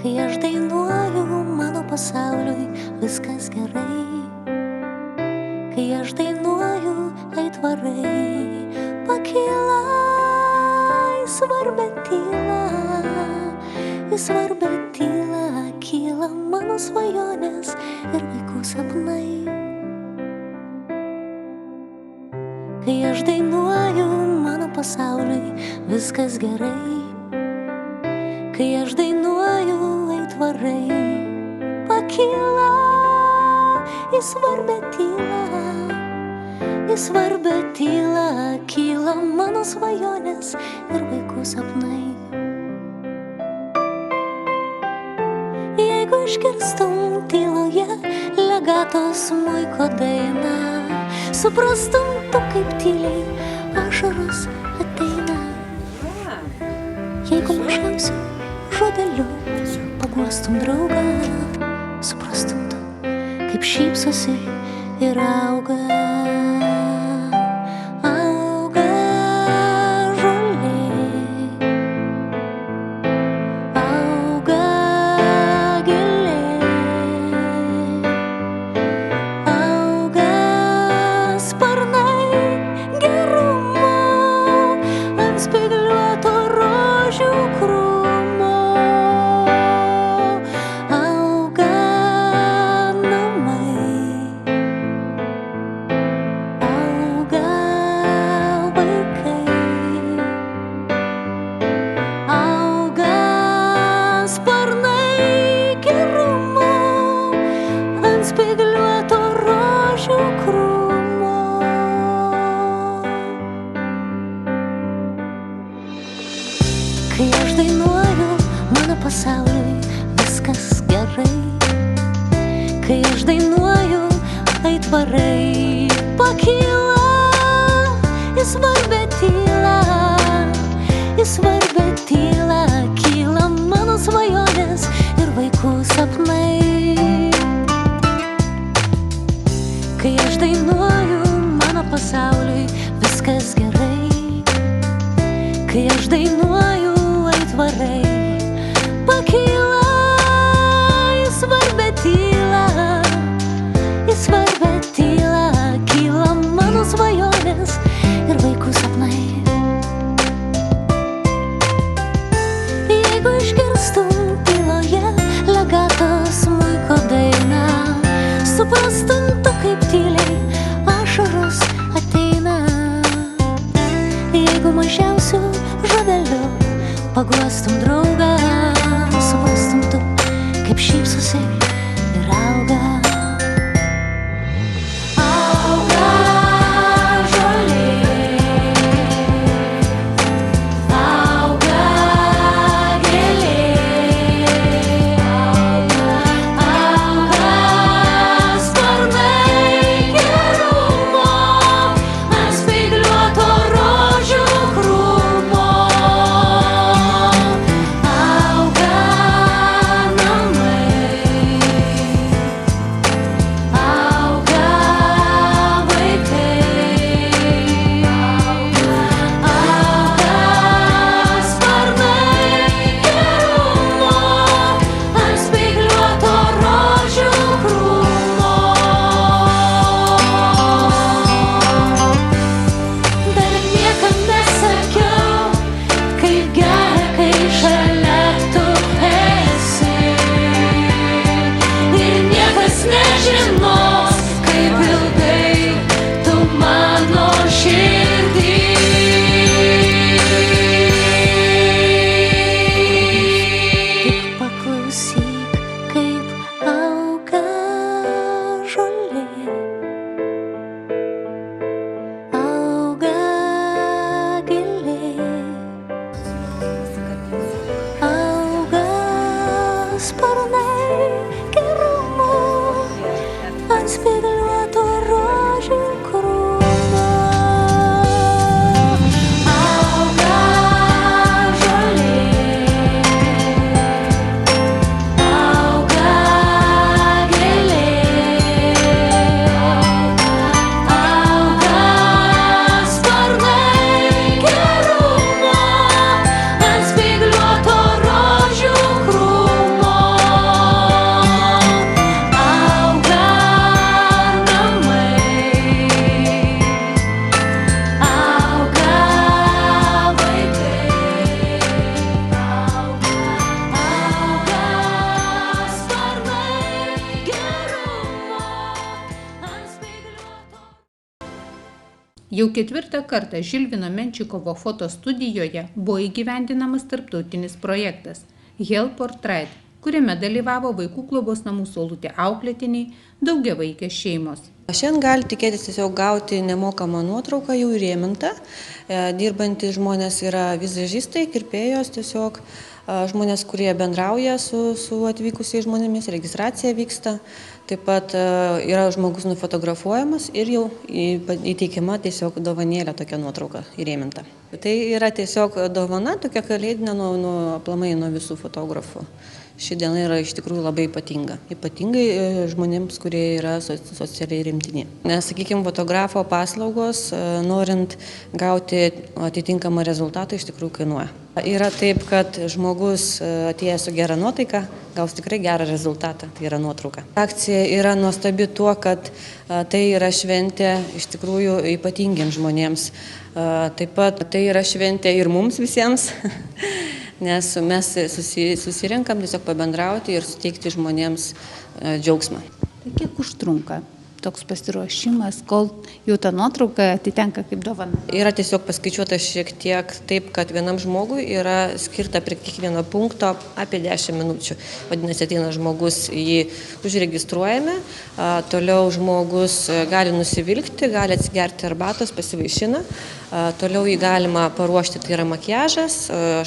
Kai aš dainuoju, mano pasauliui viskas gerai. Kai aš dainuoju, aitvarai pakyla į svarbę tylą, į svarbę tylą kyla mano svajonės ir vaikų sapnai. Kai aš dainuoju, mano pasauliui viskas gerai. Kai aš dainuoju, aitvarai pakyla į svarbę tylą, į svarbę tylą kyla mano svajonės ir vaikų sapnai. Jeigu išgirstum tyloje legato smuiko dainą, suprastum tu, kaip tyliai ašaros ateina. Jeigu mažiausiu žodeliu paguostum draugą, suprastum tu, kaip šypsosi ir auga. Auga žolė, auga gėlė, auga sparnai gerumo ant spygliuoto rožių krūmo. Auga namai, auga vaikai, auga sparnai gerumo ant spygliuoto rožių krūmo. Kai aš dainuoju, mano pasauliui viskas gerai. Kai aš dainuoju, aitvarai pakyla į svarbę tylą, į svarbę tylą kyla mano svajonės ir vaikų sapnai. Kai aš dainuoju, mano pasauliui viskas gerai. Kai aš dainuoju, aitvarai pakyla į svarbę tylą, į svarbę tylą kyla mano svajonės ir vaikų sapnai. Jeigu išgirstum tyloje legato smuiko dainą, suprastum tu, kaip tyliai ašaros ateina. Jeigu mažiausiu žodeliu paguostum draugą, suprastum tu, kaip šypsosi ir auga. Auga žolė, auga gėlė, auga sparnai gerumo ant spygliuoto rožių krūmo. Auga namai, Jau 4. kartą Žilvino Menčikovo fotostudijoje buvo įgyvendinamas tarptautinis projektas Help Portrait, kuriame dalyvavo vaikų globos namų Saulutė auklėtiniai, daugiavaikės šeimos. Šiandien gali tikėtis tiesiog gauti nemokamą nuotrauką, jau įrėmintą. Dirbantys žmonės yra vizažistai, kirpėjos, tiesiog žmonės, kurie bendrauja su atvykusiais žmonėmis, registracija vyksta. Taip pat yra žmogus nufotografuojamas ir jau įteikiama tiesiog dovanėlė tokia nuotrauka įrėminta. Tai yra tiesiog dovana, tokia kalėdinė aplamai nuo visų fotografų. Ši diena yra iš tikrųjų labai ypatinga. Ypatingai žmonėms, kurie yra socialiai rimtini. Nes, sakykime, fotografo paslaugos, norint gauti atitinkamą rezultatą, iš tikrųjų kainuoja. Yra taip, kad žmogus atėjęs su gera nuotaika gaus tikrai gerą rezultatą, tai yra nuotrauka. Akcija yra nuostabi tuo, kad tai yra šventė iš tikrųjų ypatingiems žmonėms. Taip pat tai yra šventė ir mums visiems. Nes mes susirenkam tiesiog pabendrauti ir suteikti žmonėms džiaugsmą. Tai kiek užtrunka toks pasiruošimas, kol jau ta nuotrauka atitenka kaip dovana? Yra tiesiog paskaičiuota šiek tiek taip, kad vienam žmogui yra skirta prie kiekvieno punkto apie 10 minučių. Vadinasi, ateina žmogus, jį užregistruojame, toliau žmogus gali nusivilkti, gali atsigerti arbatos, pasivaišina. Toliau jį galima paruošti, tai yra makiažas,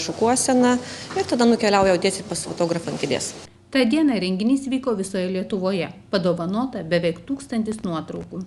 šukuosena ir tada nukeliauja tiesiai pas fotografą ant kėdės. Ta diena renginys vyko visoje Lietuvoje, padovanota beveik 1000 nuotraukų.